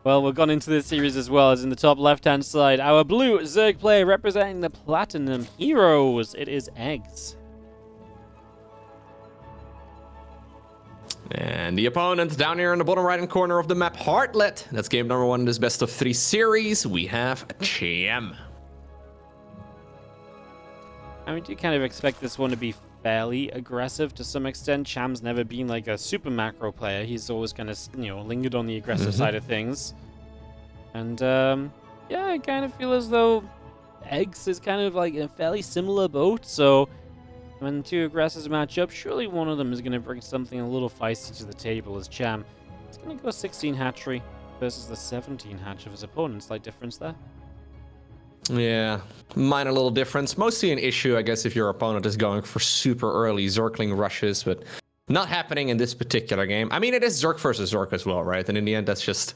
Well, we've gone into this series as well as in the top left-hand side. Our blue Zerg player representing the Platinum Heroes. It is eGGz. And the opponent down here in the bottom right-hand corner of the map, Heartlet. That's game number 1 in this best of 3 series. We have Cham. I mean, do you kind of expect this one to be fairly aggressive to some extent? Cham's never been like a super macro player. He's always kind of, lingered on the aggressive side of things. And, yeah, I kind of feel as though eGGz is kind of like in a fairly similar boat. So when two aggressors match up, surely one of them is going to bring something a little feisty to the table as Cham. He's going to go 16 hatchery versus the 17 hatch of his opponent. Slight difference there. Yeah, minor little difference. Mostly an issue, I guess, if your opponent is going for super early Zergling rushes, but not happening in this particular game. I mean, it is Zerg versus Zerg as well, right? And in the end, that's just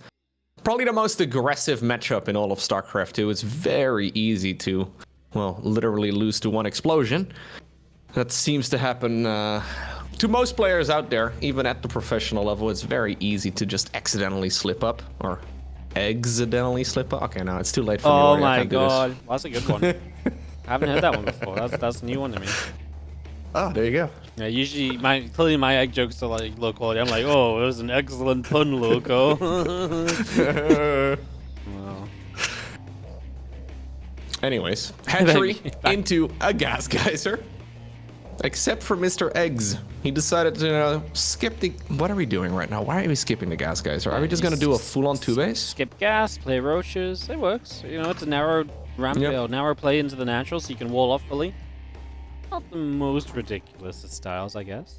probably the most aggressive matchup in all of StarCraft 2. It's very easy to, well, literally lose to one explosion. That seems to happen to most players out there, even at the professional level. It's very easy to just accidentally slip up, or accidentally slip up. Okay, no, it's too late for me. Oh my god, that's a good one. I haven't heard that one before. That's a new one to me. Oh, there you go. Yeah, usually clearly my egg jokes are like low quality. I'm like, oh, it was an excellent pun, Loco. Well. Anyways, hatchery into a gas geyser. Except for Mr. eGGz. He decided to skip the... What are we doing right now? Why are we skipping the gas geyser? Are we just going to do a full-on 2-base? Skip gas, play roaches. It works. It's a narrow ramp, narrow play into the natural, so you can wall off fully. Not the most ridiculous of styles, I guess.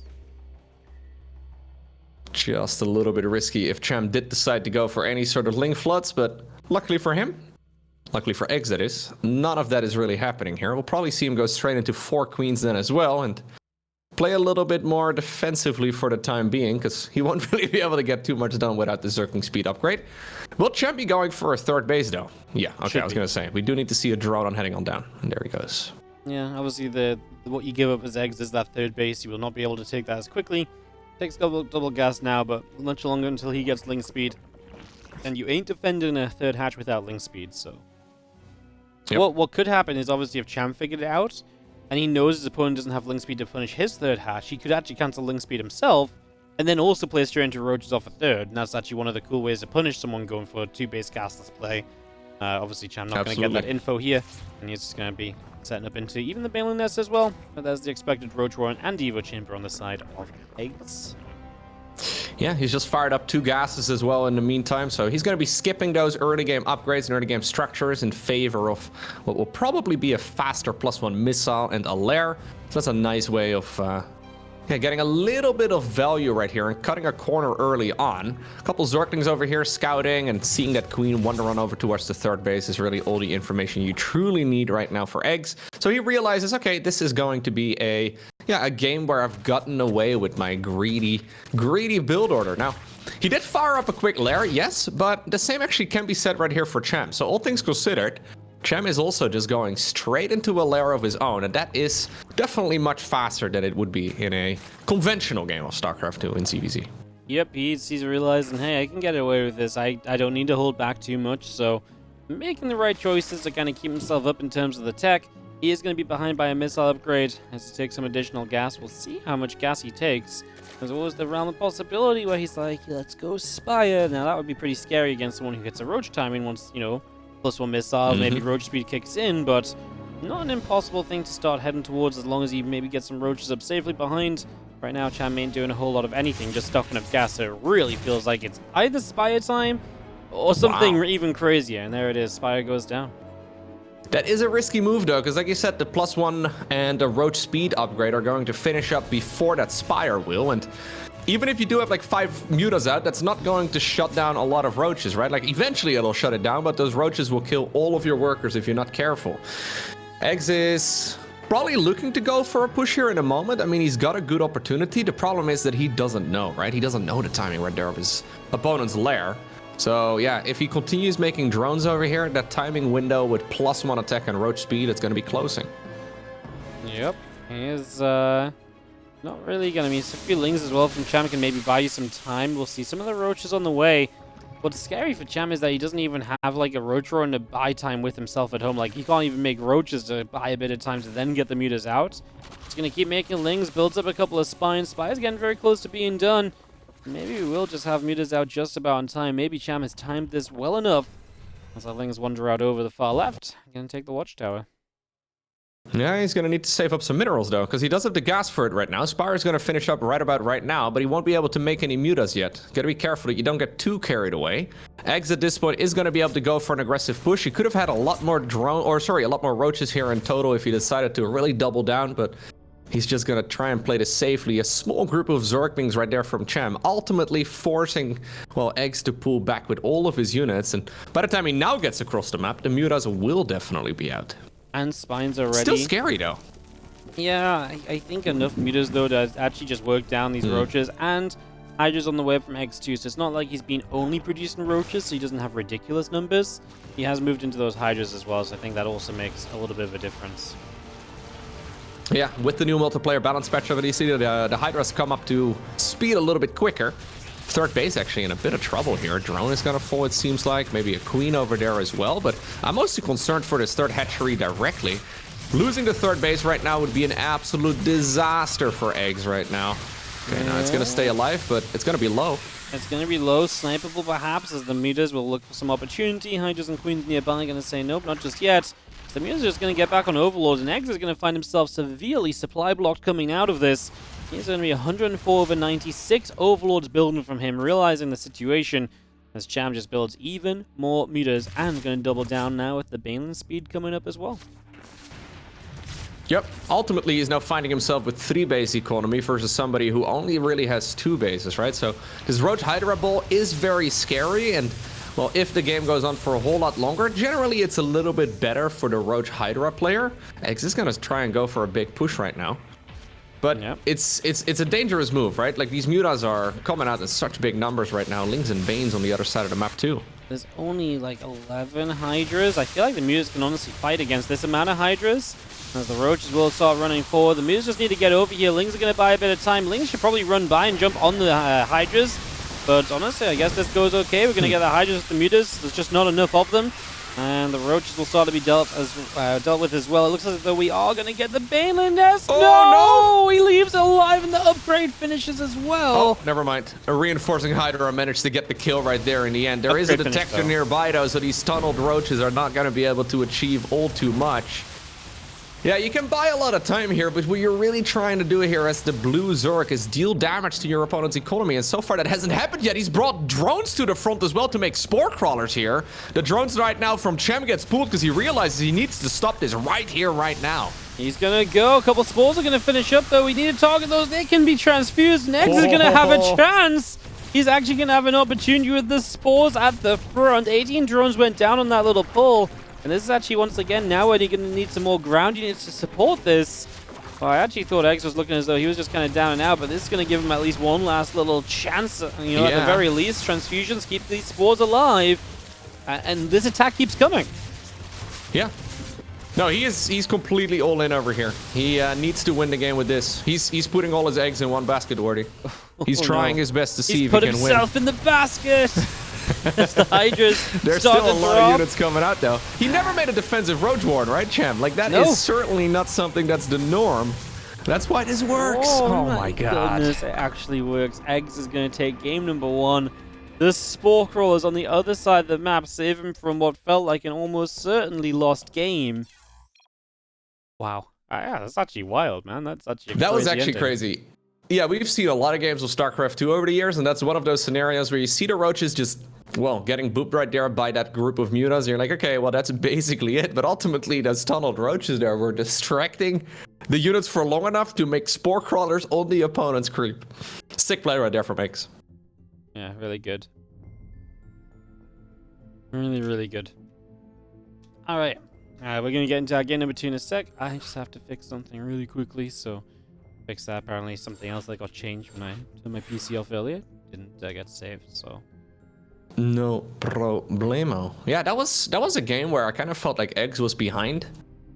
Just a little bit risky if Cham did decide to go for any sort of link floods, but luckily for him, luckily for eGGz that is, none of that is really happening here. We'll probably see him go straight into 4 queens then as well, and play a little bit more defensively for the time being, because he won't really be able to get too much done without the Zergling speed upgrade. Will Cham be going for a 3rd base though? Yeah, okay, I was going to say, we do need to see a drone on heading on down, and there he goes. Yeah, obviously what you give up as eGGz is that 3rd base. You will not be able to take that as quickly. Takes double gas now, but much longer until he gets link speed. And you ain't defending a 3rd hatch without link speed, so... Yep. What could happen is obviously if Cham figured it out, and he knows his opponent doesn't have link speed to punish his 3rd hatch, he could actually cancel link speed himself, and then also play straight into roaches off a 3rd, and that's actually one of the cool ways to punish someone going for a 2-base gasless play. Obviously Cham not going to get that info here, and he's just going to be setting up into even the Baneling Nest as well, but there's the expected Roach Warren and Evo Chamber on the side of eGGz. Yeah, he's just fired up 2 gases as well in the meantime, so he's going to be skipping those early game upgrades and early game structures in favor of what will probably be a faster +1 missile and a lair. So that's a nice way of getting a little bit of value right here and cutting a corner early on. A couple Zerglings over here scouting and seeing that queen wander on over towards the 3rd base is really all the information you truly need right now for eGGz. So he realizes, okay, this is going to be a game where I've gotten away with my greedy build order. Now, he did fire up a quick lair, yes, but the same actually can be said right here for Cham. So all things considered, Cham is also just going straight into a lair of his own, and that is definitely much faster than it would be in a conventional game of StarCraft 2 in CVZ. Yep, he's realizing, hey, I can get away with this. I don't need to hold back too much, so making the right choices to kind of keep himself up in terms of the tech. He is going to be behind by a missile upgrade as he takes some additional gas. We'll see how much gas he takes. There's always the realm of possibility where he's like, let's go Spire. Now, that would be pretty scary against someone who hits a Roach timing once, +1 missile, maybe Roach speed kicks in, but not an impossible thing to start heading towards as long as he maybe gets some Roaches up safely behind. Right now, Cham ain't doing a whole lot of anything, just stocking up gas, so it really feels like it's either Spire time or something even crazier, and there it is, Spire goes down. That is a risky move though, because like you said, the +1 and the Roach speed upgrade are going to finish up before that Spire will, and even if you do have like 5 mutas out, that's not going to shut down a lot of roaches, right? Like eventually it'll shut it down, but those roaches will kill all of your workers if you're not careful. eGGz is probably looking to go for a push here in a moment. I mean, he's got a good opportunity. The problem is that he doesn't know, right? He doesn't know the timing right there of his opponent's lair. So yeah, if he continues making drones over here, that timing window with +1 attack and roach speed, it's going to be closing. Yep, he is not really going to miss a few lings as well from Cham. Can maybe buy you some time. We'll see some of the roaches on the way. What's scary for Cham is that he doesn't even have like a roach roar and a buy time with himself at home. Like he can't even make roaches to buy a bit of time to then get the mutas out. He's gonna keep making lings, builds up a couple of spines. Spies getting very close to being done. Maybe we will just have mutas out just about in time. Maybe Cham has timed this well enough. As our lings wander out over the far left, gonna take the watchtower. Yeah, he's going to need to save up some minerals, though, because he does have the gas for it right now. Spire's going to finish up right about right now, but he won't be able to make any mutas yet. Got to be careful that you don't get too carried away. eGGz at this point is going to be able to go for an aggressive push. He could have had a lot more a lot more roaches here in total if he decided to really double down, but he's just going to try and play this safely. A small group of Zerglings right there from Cham, ultimately forcing, well, eGGz to pull back with all of his units, and by the time he now gets across the map, the mutas will definitely be out. And spines are ready. Still scary, though. Yeah, I think enough mutas, though, to actually just work down these roaches. And Hydras on the way from X2, so it's not like he's been only producing roaches, so he doesn't have ridiculous numbers. He has moved into those Hydras as well, so I think that also makes a little bit of a difference. Yeah, with the new multiplayer balance patch of it, you see the Hydras come up to speed a little bit quicker. Third base actually in a bit of trouble here. Drone is gonna fall, it seems like. Maybe a queen over there as well, but I'm mostly concerned for this third hatchery directly. Losing the third base right now would be an absolute disaster for eGGz right now. Okay, now it's gonna stay alive, but it's gonna be low. It's gonna be low, snipeable perhaps, as the mutas will look for some opportunity. Hydras and queens nearby gonna say nope, not just yet. So the mutas are just gonna get back on Overlord, and eGGz is gonna find himself severely supply blocked coming out of this. He's going to be 104 over 96 Overlords building from him, realizing the situation as Cham just builds even more mutas and going to double down now with the Balin speed coming up as well. Yep, ultimately he's now finding himself with 3 base economy versus somebody who only really has 2 bases, right? So this Roach Hydra ball is very scary, and well, if the game goes on for a whole lot longer, generally it's a little bit better for the Roach Hydra player. eGGz is going to try and go for a big push right now. But it's a dangerous move, right? Like, these mutas are coming out in such big numbers right now. Lings and Banes on the other side of the map, too. There's only, like, 11 Hydras. I feel like the mutas can honestly fight against this amount of Hydras. As the Roaches will start running forward. The mutas just need to get over here. Lings are going to buy a bit of time. Lings should probably run by and jump on the Hydras. But honestly, I guess this goes okay. We're going to get the Hydras with the mutas. There's just not enough of them. And the Roaches will start to be dealt with as well. It looks as though we are going to get the Balin nest. Oh, no! He leaves alive, and the upgrade finishes as well. Oh, never mind. A reinforcing Hydra managed to get the kill right there in the end. There is a detector nearby, though, so these tunneled Roaches are not going to be able to achieve all too much. Yeah, you can buy a lot of time here, but what you're really trying to do here as the blue Zerg is deal damage to your opponent's economy, and so far that hasn't happened yet. He's brought drones to the front as well to make spore crawlers here. The drones right now from Cham gets pulled because he realizes he needs to stop this right here, right now. He's gonna go. A couple spores are gonna finish up, though. We need to target those. They can be transfused. eGGz is gonna have a chance. He's actually gonna have an opportunity with the spores at the front. 18 drones went down on that little pull. And this is actually, once again, now when you're going to need some more ground units to support this. Well, I actually thought eGGz was looking as though he was just kind of down and out, but this is going to give him at least one last little chance. You know, at the very least, transfusions keep these spores alive. And this attack keeps coming. Yeah. No, he's completely all in over here. He needs to win the game with this. He's putting all his eggs in one basket, Wardy. He's trying his best to see if he can win. He's put himself in the basket. As the Hydras There's still a lot of units coming out, though. He never made a defensive Roach Warden, right, Cham? Like, that is certainly not something that's the norm. That's why this works. Oh my god. Goodness, it actually works. eGGz is going to take game number 1. The Spore Crawlers on the other side of the map save him from what felt like an almost certainly lost game. Wow. Yeah, that's actually wild, man. That's actually That was actually crazy. Yeah, we've seen a lot of games with StarCraft 2 over the years, and that's one of those scenarios where you see the Roaches just, well, getting booped right there by that group of mutas. And you're like, okay, well, that's basically it. But ultimately, those tunneled Roaches there were distracting the units for long enough to make spore crawlers on the opponent's creep. Sick play right there from eGGz. Yeah, really good. Really, really good. All right. We're going to get into our game number 2 in a sec. I just have to fix something really quickly, so... Fix that. Apparently something else that got changed when I turned my PC off earlier. Didn't get saved, so... No problemo. Yeah, that was a game where I kind of felt like eGGz was behind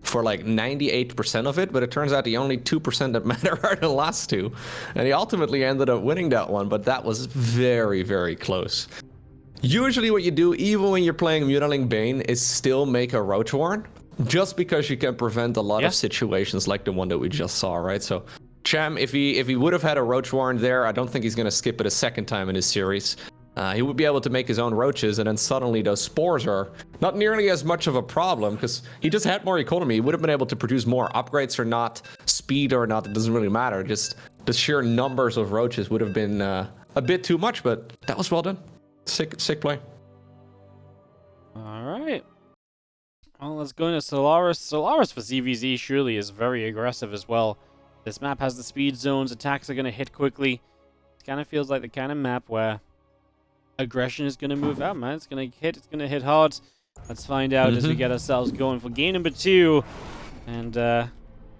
for like 98% of it, but it turns out the only 2% that matter are the last 2. And he ultimately ended up winning that one, but that was very, very close. Usually what you do, even when you're playing Mutaling Bane, is still make a Roach Warren, just because you can prevent a lot of situations like the one that we just saw, right? So Cham, if he would have had a Roach Warren there, I don't think he's going to skip it a second time in his series. He would be able to make his own roaches, and then suddenly those spores are not nearly as much of a problem, because he just had more economy. He would have been able to produce more upgrades or not, speed or not, it doesn't really matter. Just the sheer numbers of roaches would have been a bit too much, but that was well done. Sick play. All right. Well, let's go into Solaris. Solaris for CVZ surely is very aggressive as well. This map has the speed zones. Attacks are going to hit quickly. It kind of feels like the kind of map where aggression is going to move out, man. It's going to hit hard. Let's find out as we get ourselves going for game number 2. And,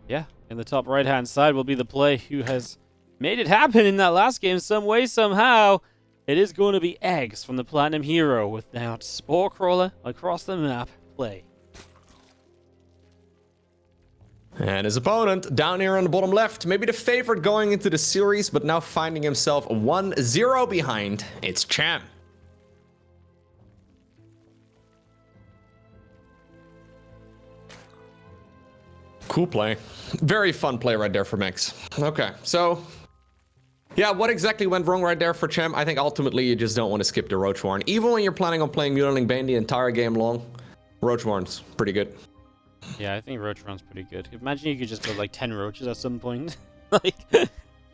yeah, in the top right-hand side will be the play who has made it happen in that last game some way, somehow. It is going to be eGGz from the Platinum Hero with that Spore Crawler across the map play. And his opponent, down here on the bottom left, maybe the favorite going into the series, but now finding himself 1-0 behind. It's Cham. Cool play. Very fun play right there from eGGz. Okay, so yeah, what exactly went wrong right there for Cham? I think ultimately you just don't want to skip the Roach Warren. Even when you're planning on playing Mutaling Bane the entire game long, Roach Warren's pretty good. Yeah, I think Roach Run's pretty good. Imagine you could just build like 10 roaches at some point. Like,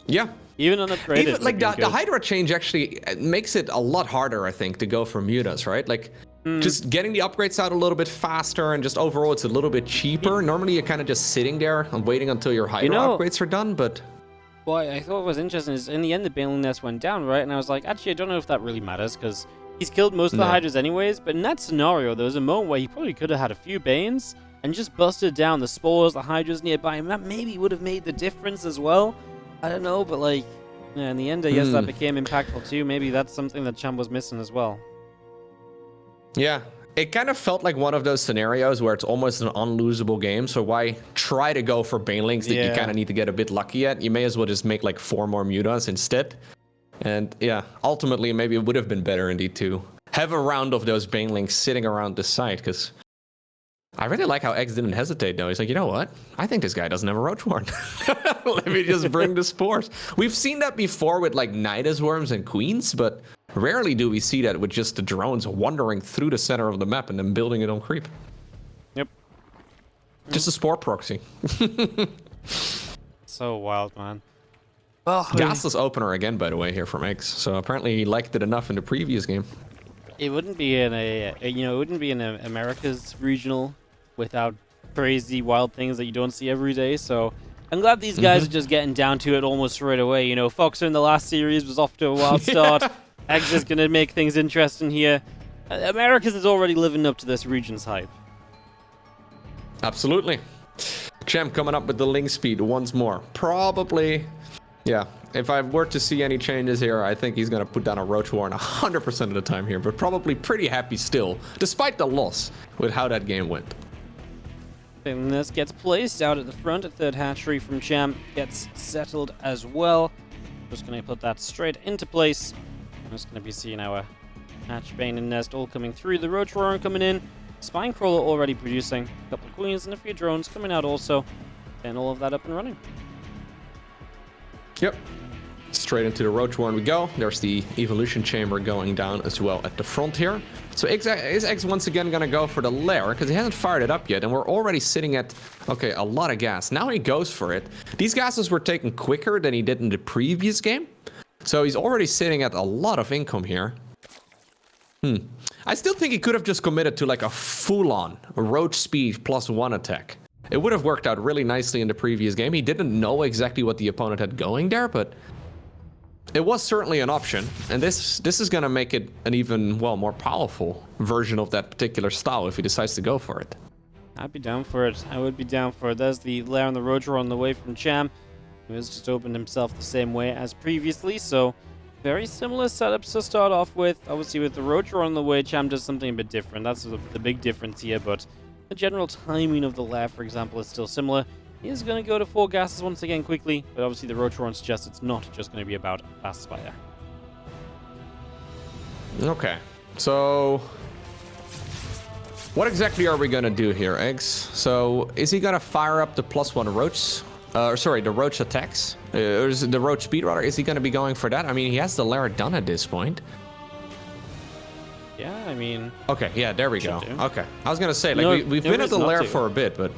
yeah. Even unupgraded. Even, like the Hydra change actually makes it a lot harder, I think, to go for mutas, right? Like, just getting the upgrades out a little bit faster, and just overall it's a little bit cheaper. Normally you're kind of just sitting there and waiting until your Hydra upgrades are done, but... What I thought was interesting is in the end the Baneling Nest went down, right? And I was like, actually, I don't know if that really matters, because he's killed most of the Hydras anyways. But in that scenario, there was a moment where he probably could have had a few Banes and just busted down the spores, the Hydras nearby, and that maybe would have made the difference as well. I don't know, but like, yeah, in the end, I guess that became impactful too. Maybe that's something that Cham was missing as well. Yeah, it kind of felt like one of those scenarios where it's almost an unlosable game, so why try to go for Banelings that you kind of need to get a bit lucky at? You may as well just make like 4 more mutas instead. And yeah, ultimately maybe it would have been better indeed to have a round of those Banelings sitting around the site, because I really like how eGGz didn't hesitate though. He's like, you know what? I think this guy doesn't have a Roach Warren. Let me just bring the spores. We've seen that before with like Nidus Worms and Queens, but rarely do we see that with just the drones wandering through the center of the map and then building it on creep. Yep. Just a spore proxy. So wild, man. Well, gasless opener again, by the way, here from eGGz. So apparently he liked it enough in the previous game. It wouldn't be in it wouldn't be in America's regional without crazy wild things that you don't see every day. So I'm glad these guys are just getting down to it almost right away. You know, Foxer in the last series was off to a wild start. eGGz is going to make things interesting here. Americas is already living up to this region's hype. Absolutely. Cham coming up with the link speed once more. Probably, yeah. If I were to see any changes here, I think he's going to put down a Roach Warren 100% of the time here, but probably pretty happy still, despite the loss with how that game went. And this gets placed out at the front. A third hatchery from Cham gets settled as well. Just going to put that straight into place. I'm just going to be seeing our Hatch, Bane, and Nest all coming through. The Roach Warren coming in. Spinecrawler already producing. A couple of Queens and a few drones coming out also. And all of that up and running. Yep. Straight into the Roach Warren we go. There's the Evolution Chamber going down as well at the front here. So is eGGz once again going to go for the lair, because he hasn't fired it up yet, and we're already sitting at, okay, a lot of gas. Now he goes for it. These gases were taken quicker than he did in the previous game. So he's already sitting at a lot of income here. I still think he could have just committed to like a full-on Roach speed +1 attack. It would have worked out really nicely in the previous game. He didn't know exactly what the opponent had going there, but it was certainly an option. And this is going to make it an even, well, more powerful version of that particular style if he decides to go for it. I'd be down for it. I would be down for it. There's the lair on the Roach Warren on the way from Cham, who has just opened himself the same way as previously. So very similar setups to start off with. Obviously, with the Roach Warren on the way, Cham does something a bit different. That's the big difference here, but the general timing of the lair, for example, is still similar. He is going to go to 4 gases once again quickly, but obviously the Roach Warren suggests it's not just going to be about fast spire. Okay. So what exactly are we gonna do here, Eggs? So is he gonna fire up the +1 roach? Sorry, the roach attacks? Or is it the roach speed rather? Is he gonna be going for that? I mean, he has the lair done at this point. Yeah, I mean... Okay, yeah, there we go. Okay. I was gonna say, like, No, we've been at the lair for a bit, but...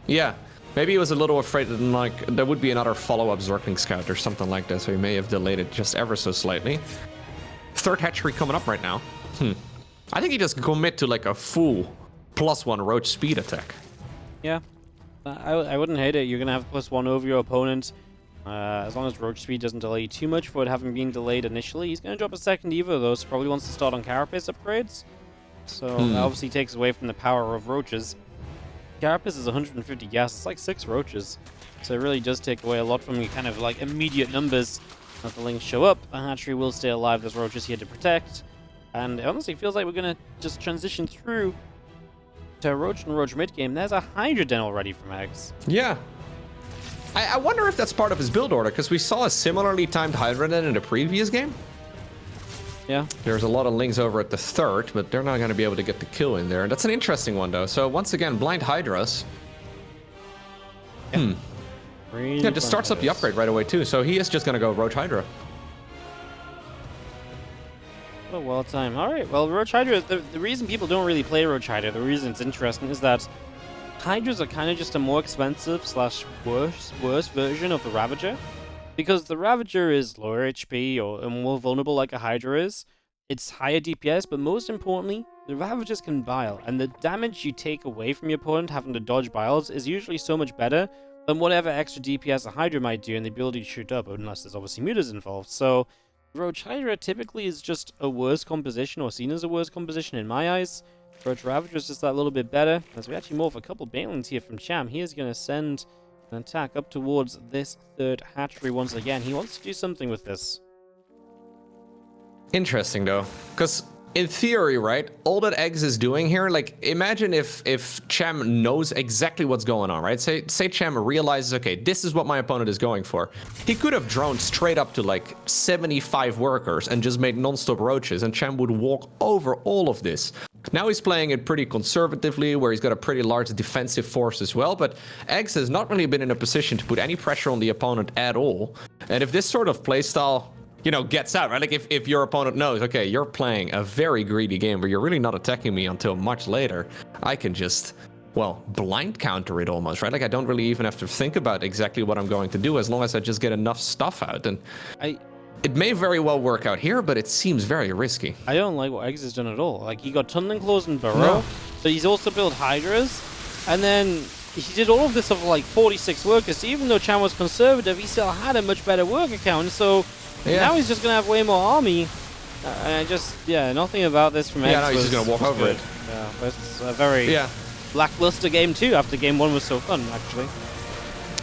Yeah. Maybe he was a little afraid that, like, there would be another follow-up Zergling Scout or something like that, so he may have delayed it just ever so slightly. Third hatchery coming up right now. I think he just commit to, like, a full +1 roach speed attack. Yeah. I wouldn't hate it. You're going to have +1 over your opponent. As long as roach speed doesn't delay you too much for it having been delayed initially. He's going to drop a second Evo, though, so probably wants to start on Carapace upgrades. So that obviously takes away from the power of roaches. Carapace is 150 gas. It's like 6 roaches. So it really does take away a lot from your kind of like immediate numbers. As the links show up, the hatchery will stay alive. There's roaches here to protect. And it honestly feels like we're going to just transition through to roach and roach mid-game. There's a Hydra den already from Eggs. Yeah. I wonder if that's part of his build order, because we saw a similarly timed Hydra den in the previous game. Yeah. There's a lot of links over at the third, but they're not going to be able to get the kill in there. That's an interesting one, though. So once again, blind Hydras. Yeah, just starts up the upgrade right away, too. So he is just going to go Roach Hydra. What a well time. Alright, well, Roach Hydra, the reason people don't really play Roach Hydra, the reason it's interesting is that Hydras are kind of just a more expensive / worse version of the Ravager. Because the Ravager is lower HP or more vulnerable like a Hydra is. It's higher DPS, but most importantly, the Ravagers can bile, and the damage you take away from your opponent having to dodge biles is usually so much better than whatever extra DPS a Hydra might do and the ability to shoot up, unless there's obviously mutas involved. So, Roach Hydra typically is just a worse composition, or seen as a worse composition in my eyes. Roach Ravager is just that little bit better, as we actually morph a couple Banelings here from Cham. He is going to send an attack up towards this third hatchery once again. He wants to do something with this. Interesting, though, because in theory, right, all that Eggs is doing here, like, imagine if Cham knows exactly what's going on, right? Say Cham realizes, okay, this is what my opponent is going for. He could have droned straight up to, like, 75 workers and just made non-stop roaches, and Cham would walk over all of this. Now he's playing it pretty conservatively, where he's got a pretty large defensive force as well, but Eggs has not really been in a position to put any pressure on the opponent at all. And if this sort of playstyle, you know, gets out, right? Like if your opponent knows, okay, you're playing a very greedy game where you're really not attacking me until much later, I can just, well, blind counter it almost, right? Like I don't really even have to think about exactly what I'm going to do as long as I just get enough stuff out. And it may very well work out here, but it seems very risky. I don't like what Eggs has done at all. Like, he got Tunneling Claws and Burrow, but he's also built Hydras, and then he did all of this of like 46 workers. So even though Cham was conservative, he still had a much better worker count, so now he's just going to have way more army. And nothing about this from Eggs. Yeah, no, he's just going to walk over it. Yeah, but it's a very lackluster game too, after game 1 was so fun, actually.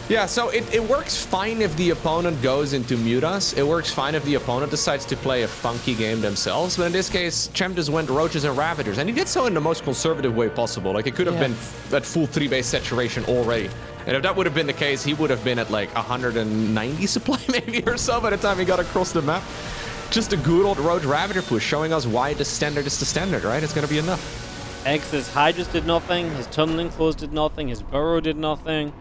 Yeah, so it works fine if the opponent goes into mutas. It works fine if the opponent decides to play a funky game themselves. But in this case, Cham just went Roaches and Ravagers. And he did so in the most conservative way possible. Like, it could have been at full 3-base saturation already. And if that would have been the case, he would have been at like 190 supply maybe or so by the time he got across the map. Just a good old Roach Ravager push, showing us why the standard is the standard, right? It's going to be enough. Eggs' Hydras did nothing. His Tunneling Claws did nothing. His Burrow did nothing.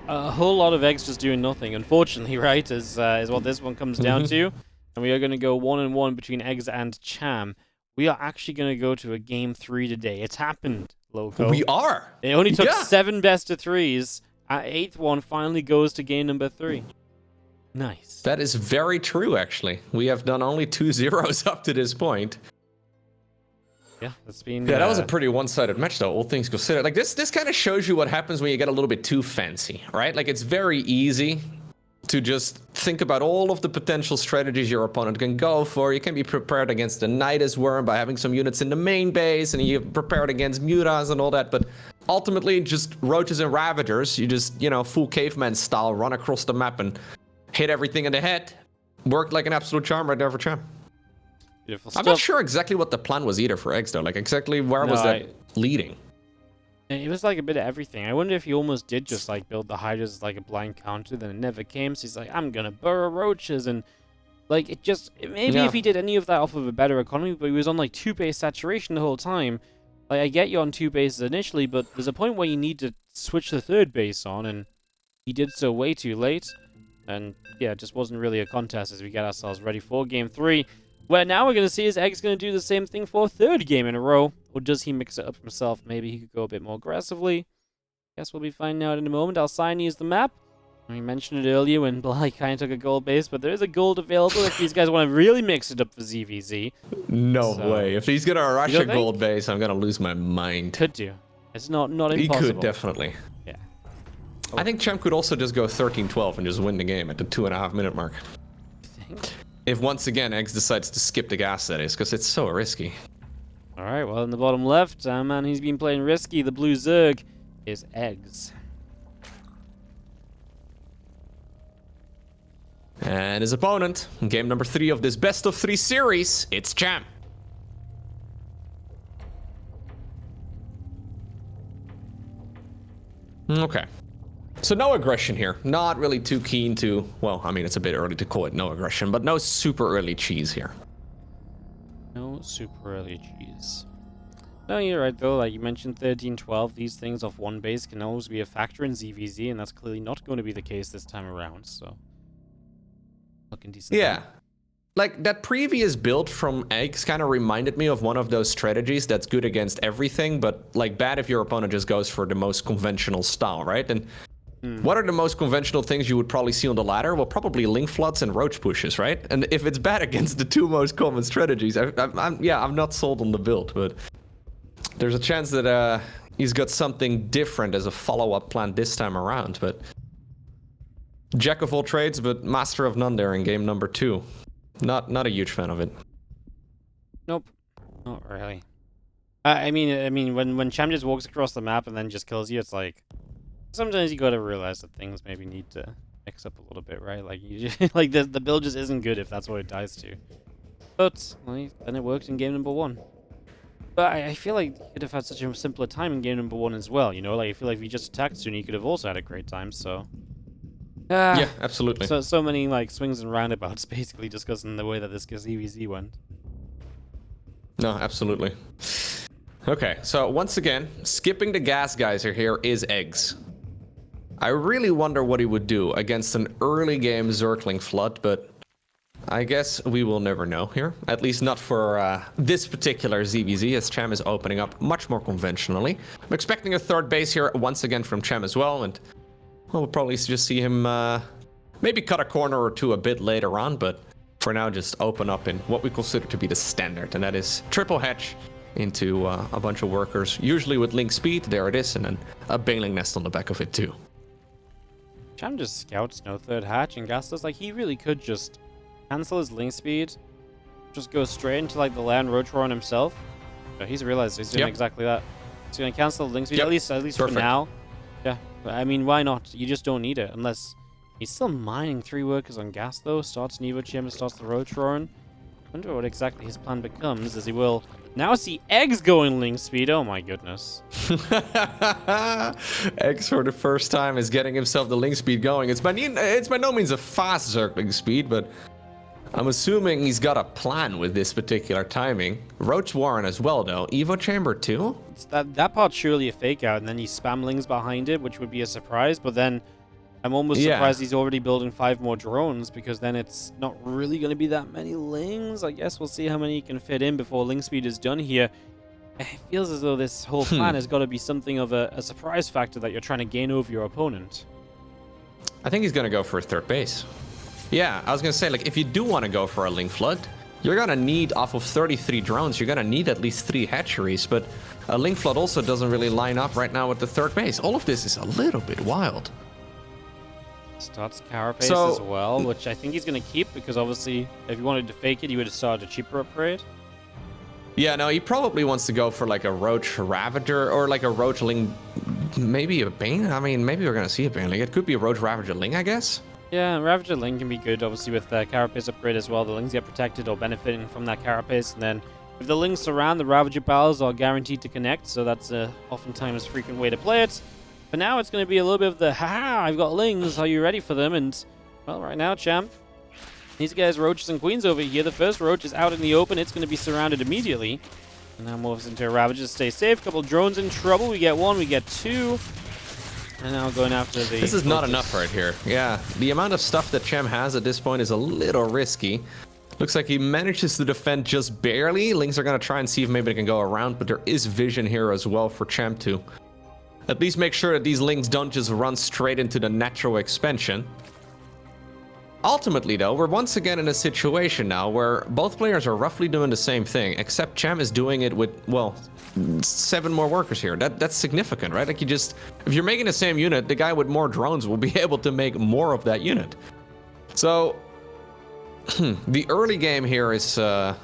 A whole lot of Eggs just doing nothing, unfortunately, right, is what this one comes down to. And we are going to go 1-1 between Eggs and Cham. We are actually going to go to a game 3 today. It's happened, Loco. We are. It only took 7 best of 3s. Our 8th one finally goes to game number 3. Nice. That is very true, actually. We have done only 2 zeros up to this point. Yeah, that's been... Yeah, that was a pretty one-sided match, though, all things considered. Like, this kind of shows you what happens when you get a little bit too fancy, right? Like, it's very easy to just think about all of the potential strategies your opponent can go for. You can be prepared against the Nidus Worm by having some units in the main base, and you're prepared against mutas and all that, but ultimately, just Roaches and Ravagers, you just, you know, full caveman style, run across the map and hit everything in the head. Worked like an absolute charm right there for Cham. Beautiful I'm not sure exactly what the plan was either for Eggs, though. Like, exactly where was that leading? It was like a bit of everything. I wonder if he almost did just, like, build the Hydras as, like, a blind counter, then it never came. So he's like, I'm gonna burrow Roaches, and Like, maybe if he did any of that off of a better economy, but he was on, like, 2-base saturation the whole time. Like, I get you on 2 bases initially, but there's a point where you need to switch the 3rd base on, and he did so way too late. And, yeah, it just wasn't really a contest as we get ourselves ready for Game 3, where now we're going to see is eGGz going to do the same thing for a 3rd game in a row, or does he mix it up himself? Maybe he could go a bit more aggressively. Guess we'll be finding out in a moment. Alcyone is the map. We mentioned it earlier when Bly kind of took a gold base, but there is a gold available if these guys want to really mix it up for ZVZ. No way. If he's going to rush a gold base, I'm going to lose my mind. Could do. It's not impossible. He could, definitely. Yeah. I think Cham could also just go 13-12 and just win the game at the 2.5-minute mark. You think? If once again eGGz decides to skip the gas, that is, because it's so risky. Alright, well, in the bottom left, man, he's been playing risky. The blue Zerg is eGGz. And his opponent, in game number 3 of this best of 3 series, it's Cham. Okay. So no aggression here. Not really too keen to, well, I mean, it's a bit early to call it no aggression, but no super early cheese here. No super early cheese. No, you're right, though. Like you mentioned 13-12, these things off 1 base can always be a factor in ZVZ, and that's clearly not going to be the case this time around, so... Looking decent. Yeah. Like, that previous build from eGGz kind of reminded me of one of those strategies that's good against everything, but, like, bad if your opponent just goes for the most conventional style, right? And what are the most conventional things you would probably see on the ladder? Well, probably link floods and roach pushes, right? And if it's bad against the 2 most common strategies, I'm not sold on the build, but there's a chance that he's got something different as a follow-up plan this time around, but... Jack of all trades, but master of none there in game number 2. Not a huge fan of it. Nope, not really. I mean, when Cham just walks across the map and then just kills you, it's like sometimes you gotta realize that things maybe need to mix up a little bit, right? Like you just, like the build just isn't good if that's what it dies to. But well, then it worked in game number 1. But I feel like you could have had such a simpler time in game number 1 as well. You know, like I feel like if you just attacked soon, you could have also had a great time. So. Yeah, absolutely. So many like swings and roundabouts, basically, just because in the way that this EVZ went. No, absolutely. Okay, so once again, skipping the gas geyser here is eGGz. I really wonder what he would do against an early game Zergling flood, but I guess we will never know here. At least not for this particular ZVZ, as Cham is opening up much more conventionally. I'm expecting a 3rd base here once again from Cham as well, and well, we'll probably just see him maybe cut a corner or 2 a bit later on, but for now just open up in what we consider to be the standard, and that is triple hatch into a bunch of workers, usually with link speed, there it is, and then a baling nest on the back of it too. Cham just scouts no 3rd hatch, and Gastos, like, he really could just cancel his link speed, just go straight into, like, the land Roach on himself. But he's realized he's doing exactly that. He's going to cancel the link speed, at least for now. Yeah. I mean, why not? You just don't need it, unless he's still mining 3 workers on gas, though. Starts an Evo Chamber, starts the Rotron. Wonder what exactly his plan becomes, as he will now see eGGz going link speed. Oh my goodness. eGGz for the first time is getting himself the link speed going. It's by no means a fast Zergling speed, but I'm assuming he's got a plan with this particular timing. Roach Warren as well, though. Evo Chamber too? It's that part's surely a fake out, and then he spam lings behind it, which would be a surprise, but then I'm almost surprised he's already building 5 more drones, because then it's not really going to be that many lings. I guess we'll see how many he can fit in before link speed is done here. It feels as though this whole plan has got to be something of a surprise factor that you're trying to gain over your opponent. I think he's going to go for a 3rd base. Yeah, I was going to say, like, if you do want to go for a link flood, you're going to need, off of 33 drones, you're going to need at least 3 hatcheries, but a link flood also doesn't really line up right now with the 3rd base. All of this is a little bit wild. Starts Carapace as well, which I think he's going to keep, because obviously, if he wanted to fake it, he would have started a cheaper upgrade. Yeah, no, he probably wants to go for like a Roach Ravager or like a Roach Ling, maybe a Bane. I mean, maybe we're going to see a Bane. Like, it could be a Roach Ravager Ling, I guess. Yeah, Ravager Ling can be good, obviously, with the Carapace upgrade as well. The Lings get protected or benefiting from that Carapace, and then if the Lings surround, the Ravager Pals are guaranteed to connect, so that's oftentimes a frequent way to play it. But now it's going to be a little bit of the, haha, I've got Lings, are you ready for them? And, well, right now, Cham, These guys, roaches and queens over here. The first roach is out in the open. It's going to be surrounded immediately. And now moves into a Ravager. Stay safe. Couple drones in trouble. We get one. We get two. And now going after the... This is not enough right here. Yeah, the amount of stuff that Cham has at this point is a little risky. Looks like he manages to defend just barely. Lings are going to try and see if maybe they can go around, but there is vision here as well for Cham to at least make sure that these Lings don't just run straight into the natural expansion. Ultimately, though, we're once again in a situation now where both players are roughly doing the same thing, except Cham is doing it with, well, 7 more workers here. That's significant, right? Like, you just, if you're making the same unit, the guy with more drones will be able to make more of that unit. So, the early game here is a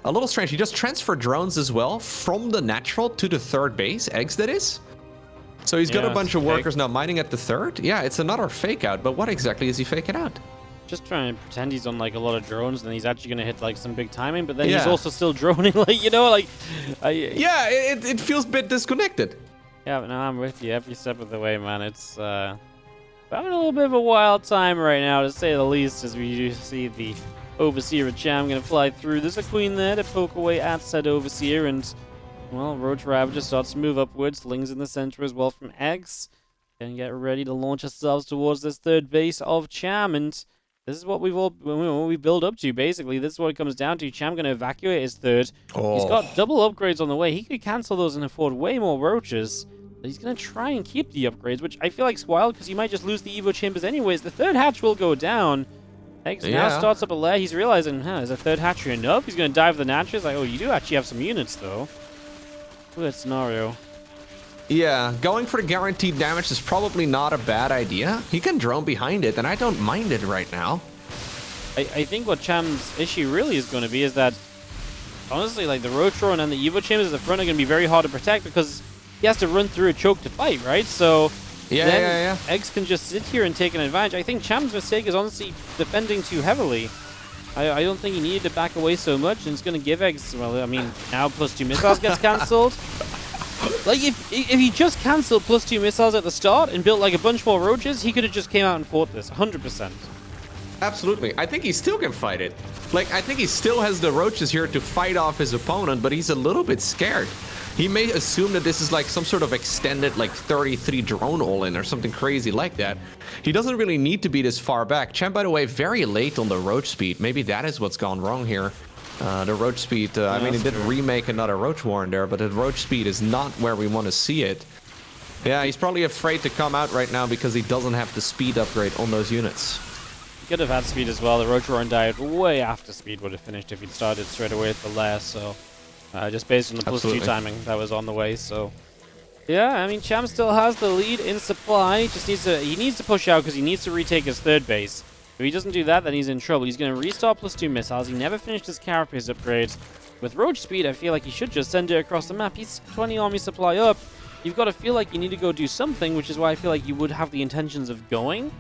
little strange. He just transferred drones as well from the natural to the third base, eggs that is. So he's got a bunch of workers now mining at the third. Yeah, it's another fake out, but what exactly is he faking out? Just trying to pretend he's on like a lot of drones, and he's actually going to hit like some big timing, but then he's also still droning, like, you know, like... yeah, it feels a bit disconnected. Yeah, but no, I'm with you every step of the way, man. It's having a little bit of a wild time right now, to say the least, as we do see the Overseer of Cham going to fly through. There's a queen there to poke away at said Overseer, and... well, Roach Ravager starts to move upwards. Lings in the center as well from eggs. And get ready to launch ourselves towards this third base of Cham. And this is what we build up to, basically. This is what it comes down to. Cham going to evacuate his third. He's got double upgrades on the way. He could cancel those and afford way more roaches. But he's going to try and keep the upgrades, which I feel like is wild because he might just lose the Evo chambers anyways. The third hatch will go down. Eggs now starts up a lair. He's realizing, is a third hatchery enough? He's going to dive the naturals. Like, oh, you do actually have some units, though. That scenario. Yeah, going for the guaranteed damage is probably not a bad idea. He can drone behind it, and I don't mind it right now. I think what Cham's issue really is going to be is that, honestly, like the Roach Drone and the Evo Chambers at the front are going to be very hard to protect because he has to run through a choke to fight, right? So Eggs can just sit here and take an advantage. I think Cham's mistake is honestly defending too heavily. I don't think he needed to back away so much, and it's going to give Eggs, well, I mean, now +2 missiles gets cancelled. Like, if he just cancelled +2 missiles at the start and built, like, a bunch more roaches, he could have just came out and fought this, 100%. Absolutely. I think he still can fight it. Like, I think he still has the roaches here to fight off his opponent, but he's a little bit scared. He may assume that this is like some sort of extended like 33 drone all-in or something crazy like that. He doesn't really need to be this far back. Cham, by the way, very late on the roach speed. Maybe that is what's gone wrong here. The roach speed, I mean, it did remake another roach warren there, but the roach speed is not where we want to see it. Yeah, he's probably afraid to come out right now because he doesn't have the speed upgrade on those units. He could have had speed as well. The roach warren died way after speed would have finished if he'd started straight away at the last, so... just based on the +2 timing that was on the way, so yeah, I mean, Cham still has the lead in supply. He needs to push out because he needs to retake his third base. If he doesn't do that, then he's in trouble. He's going to restart +2 missiles. He never finished his carapace upgrade. With roach speed, I feel like he should just send it across the map. He's 20 army supply up. You've got to feel like you need to go do something, which is why I feel like you would have the intentions of going.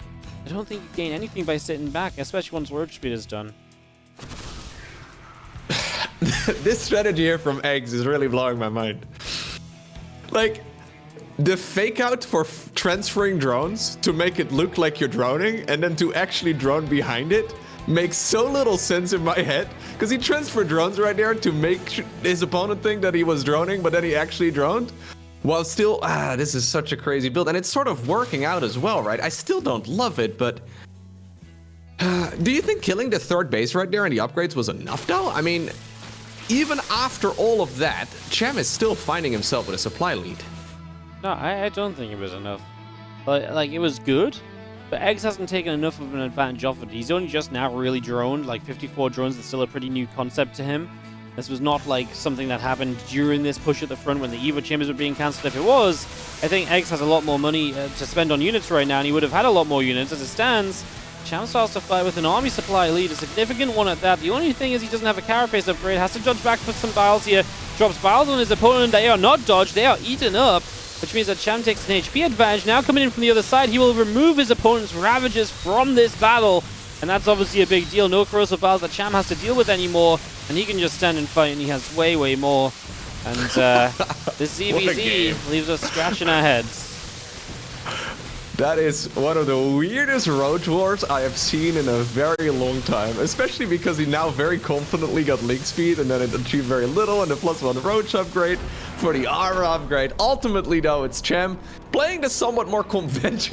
I don't think you gain anything by sitting back, especially once roach speed is done. This strategy here from Eggs is really blowing my mind. Like, the fake out for transferring drones to make it look like you're droning and then to actually drone behind it makes so little sense in my head. Because he transferred drones right there to make his opponent think that he was droning, but then he actually droned. While still, this is such a crazy build. And it's sort of working out as well, right? I still don't love it, but... do you think killing the third base right there and the upgrades was enough, though? I mean... even after all of that, Cham is still finding himself with a supply lead. No, I don't think it was enough. Like, it was good, but Eggs hasn't taken enough of an advantage off it. He's only just now really droned, like 54 drones is still a pretty new concept to him. This was not like something that happened during this push at the front when the Evo Chambers were being cancelled. If it was, I think Eggs has a lot more money to spend on units right now, and he would have had a lot more units. As it stands, Cham starts to fight with an army supply lead, a significant one at that. The only thing is he doesn't have a carapace upgrade, has to dodge back for some biles here. Drops biles on his opponent, they are not dodged, they are eaten up, which means that Cham takes an HP advantage. Now coming in from the other side, he will remove his opponent's Ravagers from this battle, and that's obviously a big deal. No corrosive biles that Cham has to deal with anymore, and he can just stand and fight, and he has way, way more. And this ZVZ leaves us scratching our heads. That is one of the weirdest Roach Wars I have seen in a very long time, especially because he now very confidently got link speed and then it achieved very little and the +1 Roach upgrade for the armor upgrade. Ultimately though, it's Cham playing the somewhat more conventional